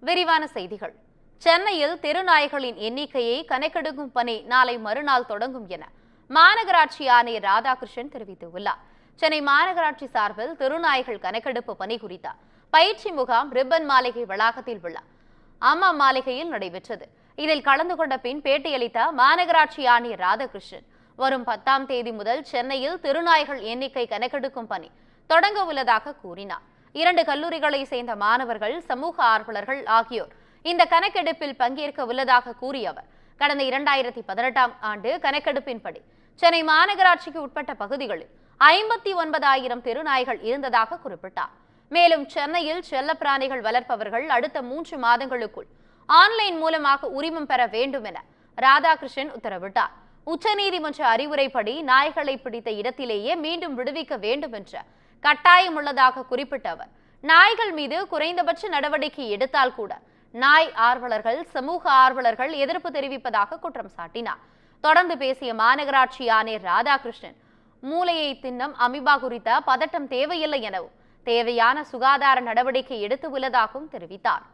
விரிவான செய்திகள். சென்னையில் தெருநாய்களின் எண்ணிக்கையை கணக்கெடுக்கும் பணி நாளை மறுநாள் தொடங்கும் என மாநகராட்சி ஆணையர் ராதாகிருஷ்ணன் தெரிவித்துள்ளார். சென்னை மாநகராட்சி சார்பில் தெருநாய்கள் கணக்கெடுப்பு பணி குறித்த பயிற்சி முகாம் ரிப்பன் மாளிகை வளாகத்தில் உள்ள அம்மா மாளிகையில் நடைபெற்றது. இதில் கலந்து கொண்ட பின் பேட்டியளித்த மாநகராட்சி ஆணையர் ராதாகிருஷ்ணன், வரும் 10ஆம் தேதி முதல் சென்னையில் தெருநாய்கள் எண்ணிக்கை கணக்கெடுக்கும் பணி தொடங்க உள்ளதாக கூறினார். 2 கல்லூரிகளை சேர்ந்த மாணவர்கள், சமூக ஆர்வலர்கள் ஆகியோர் இந்த கணக்கெடுப்பில் பங்கேற்க உள்ளதாக கூறிய அவர், கடந்த 2018ஆம் ஆண்டு கணக்கெடுப்பின்படி சென்னை மாநகராட்சிக்கு உட்பட்ட பகுதிகளில் 59,000 தெருநாய்கள் இருந்ததாக குறிப்பிட்டார். மேலும் சென்னையில் செல்லப்பிராணிகள் வளர்ப்பவர்கள் அடுத்த 3 மாதங்களுக்குள் ஆன்லைன் மூலமாக உரிமம் பெற வேண்டும் என ராதாகிருஷ்ணன் உத்தரவிட்டார். உச்சநீதிமன்ற அறிவுரைப்படி நாய்களை பிடித்த இடத்திலேயே மீண்டும் விடுவிக்க வேண்டும் என்ற கட்டாயம் உள்ளதாக குறிப்பிட்ட அவர், நாய்கள் மீது குறைந்தபட்ச நடவடிக்கை எடுத்தால் கூட நாய் ஆர்வலர்கள், சமூக ஆர்வலர்கள் எதிர்ப்பு தெரிவிப்பதாக குற்றம் சாட்டினார். தொடர்ந்து பேசிய மாநகராட்சி ஆணையர் ராதாகிருஷ்ணன், மூளையை தின்னும் அமீபா குறித்த பதட்டம் தேவையில்லை எனவும் தேவையான சுகாதார நடவடிக்கை எடுத்து உள்ளதாகவும் தெரிவித்தார்.